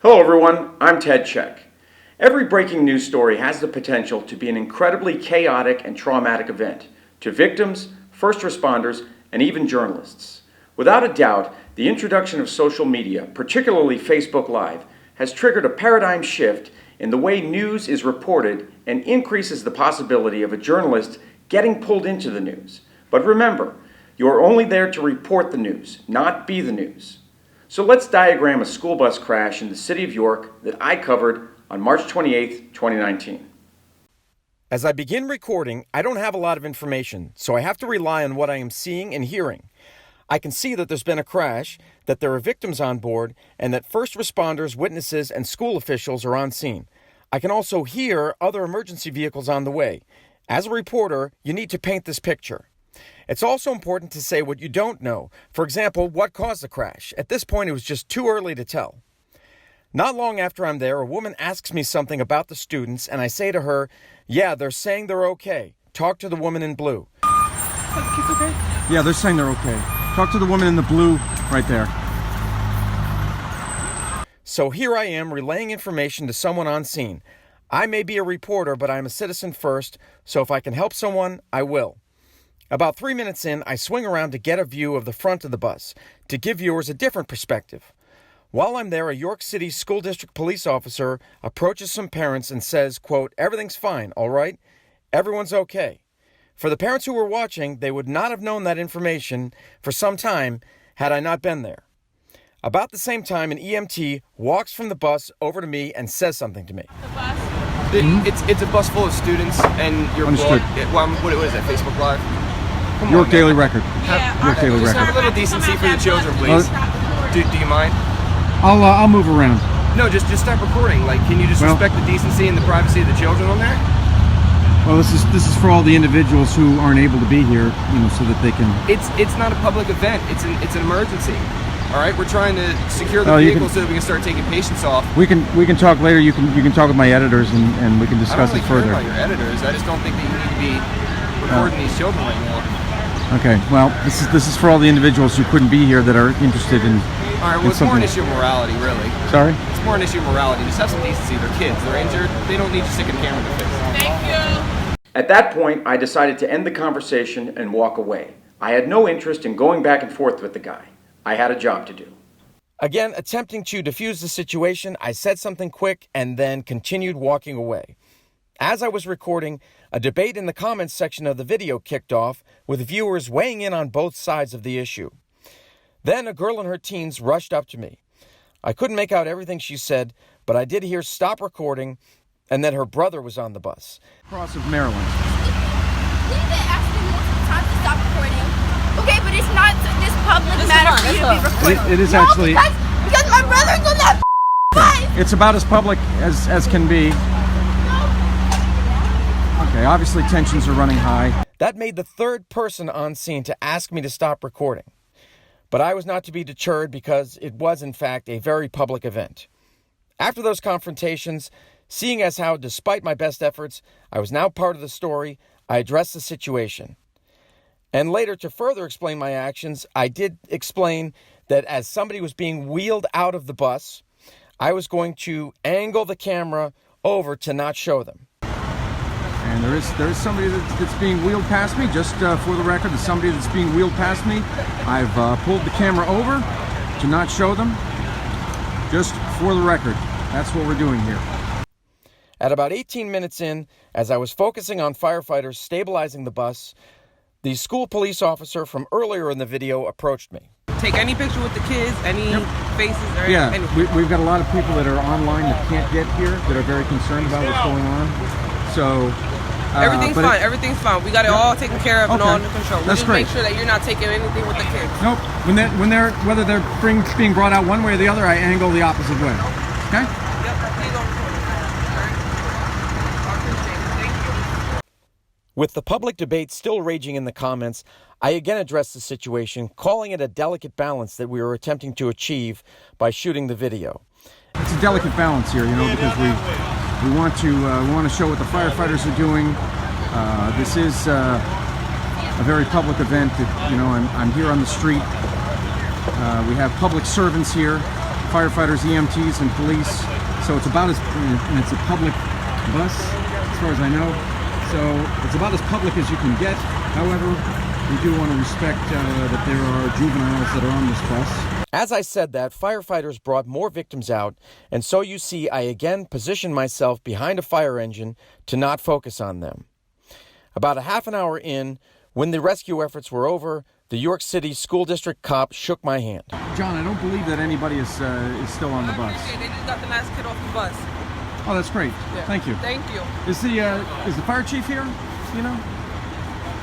Hello everyone, I'm Ted Check. Every breaking news story has the potential to be an incredibly chaotic and traumatic event to victims, first responders, and even journalists. Without a doubt, the introduction of social media, particularly Facebook Live, has triggered a paradigm shift in the way news is reported and increases the possibility of a journalist getting pulled into the news. But remember, you are only there to report the news, not be the news. So let's diagram a school bus crash in the city of York that I covered on March 28, 2019. As I begin recording, I don't have a lot of information, so I have to rely on what I am seeing and hearing. I can see that there's been a crash, that there are victims on board, and that first responders, witnesses, and school officials are on scene. I can also hear other emergency vehicles on the way. As a reporter, you need to paint this picture. It's also important to say what you don't know. For example, what caused the crash? At this point, it was just too early to tell. Not long after I'm there, a woman asks me something about the students, and I say to her, yeah, they're saying they're okay. Talk to the woman in blue. Kids okay? Yeah, they're saying they're okay. Talk to the woman in the blue right there. So here I am relaying information to someone on scene. I may be a reporter, but I'm a citizen first, so if I can help someone, I will. About 3 minutes in, I swing around to get a view of the front of the bus, to give viewers a different perspective. While I'm there, a York City School District police officer approaches some parents and says, quote, everything's fine, all right? Everyone's okay. For the parents who were watching, they would not have known that information for some time had I not been there. About the same time, an EMT walks from the bus over to me and says something to me. It's a bus full of students, and you're Understood. What is that? Facebook Live? Come York on, Daily man. Record. York Daily Just have a Record. little decency for the children, please. Do you mind? I'll move around. No, just stop recording. Like, can you just Well- respect the decency and the privacy of the children on there? Well, this is for all the individuals who aren't able to be here, so that they can. It's not a public event. It's an emergency. All right, we're trying to secure the Oh, you vehicle can- so that we can start taking patients off. We can talk later. You can talk with my editors and we can I don't discuss really it care further. about your editors. I just don't think that you need to be recording these children right now. Okay. Well, this is for all the individuals who couldn't be here that are interested in. All right, well, it's more an issue of morality, really. Sorry. It's more an issue of morality. Just have some decency. They're kids. They're injured. They don't need you sticking a camera in their face. Thank you. At that point, I decided to end the conversation and walk away. I had no interest in going back and forth with the guy. I had a job to do. Again, attempting to defuse the situation, I said something quick and then continued walking away. As I was recording, a debate in the comments section of the video kicked off, with viewers weighing in on both sides of the issue. Then a girl in her teens rushed up to me. I couldn't make out everything she said, but I did hear stop recording and that her brother was on the bus. Cross of Maryland. We've been asking multiple times to stop recording. Okay, but it's not this public matter for you to be recording. It is No, actually. because my brother's on that bus. It's about as public as can be. Okay. Obviously, tensions are running high. That made the third person on scene to ask me to stop recording. But I was not to be deterred because it was, in fact, a very public event. After those confrontations, seeing as how, despite my best efforts, I was now part of the story, I addressed the situation. And later, to further explain my actions, I did explain that as somebody was being wheeled out of the bus, I was going to angle the camera over to not show them. And there is somebody that's being wheeled past me. Just for the record, there's somebody that's being wheeled past me. I've pulled the camera over to not show them. Just for the record, that's what we're doing here. At about 18 minutes in, as I was focusing on firefighters stabilizing the bus, the school police officer from earlier in the video approached me. Take any picture with the kids, any faces, or Yeah, anything. we've got a lot of people that are online that can't get here, that are very concerned about what's going on. So Everything's but fine. Everything's fine. We got it all taken care of and Okay. all under control. We That's just great. make sure that you're not taking anything with the kids. Nope. Whether they're being brought out one way or the other, I angle the opposite way. Okay. Yep. Please don't record it. All right. I appreciate it. Thank you. With the public debate still raging in the comments, I again addressed the situation, calling it a delicate balance that we were attempting to achieve by shooting the video. It's a delicate balance here, because we want to show what the firefighters are doing. This is a very public event. That, I'm here on the street. We have public servants here firefighters, EMTs, and police. So it's about as, and it's a public bus, as far as I know. So it's about as public as you can get. However, we do want to respect that there are juveniles that are on this bus. As I said that, firefighters brought more victims out, and so you see I again positioned myself behind a fire engine to not focus on them. About a half an hour in, when the rescue efforts were over, the York City School District cop shook my hand. John, I don't believe that anybody is still on the bus. They just got the last kid off the bus. Oh, that's great. Yeah. Thank you. Thank you. Is the fire chief here? You know?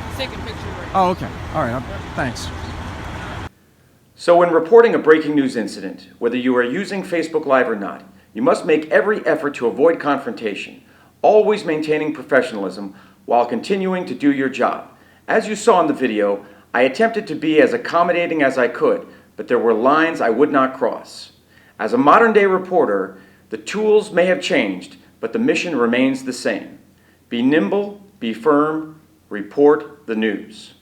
He's taking pictures right Oh, okay. All right. Thanks. So when reporting a breaking news incident, whether you are using Facebook Live or not, you must make every effort to avoid confrontation, always maintaining professionalism while continuing to do your job. As you saw in the video, I attempted to be as accommodating as I could, but there were lines I would not cross. As a modern-day reporter, the tools may have changed, but the mission remains the same. Be nimble, be firm, report the news.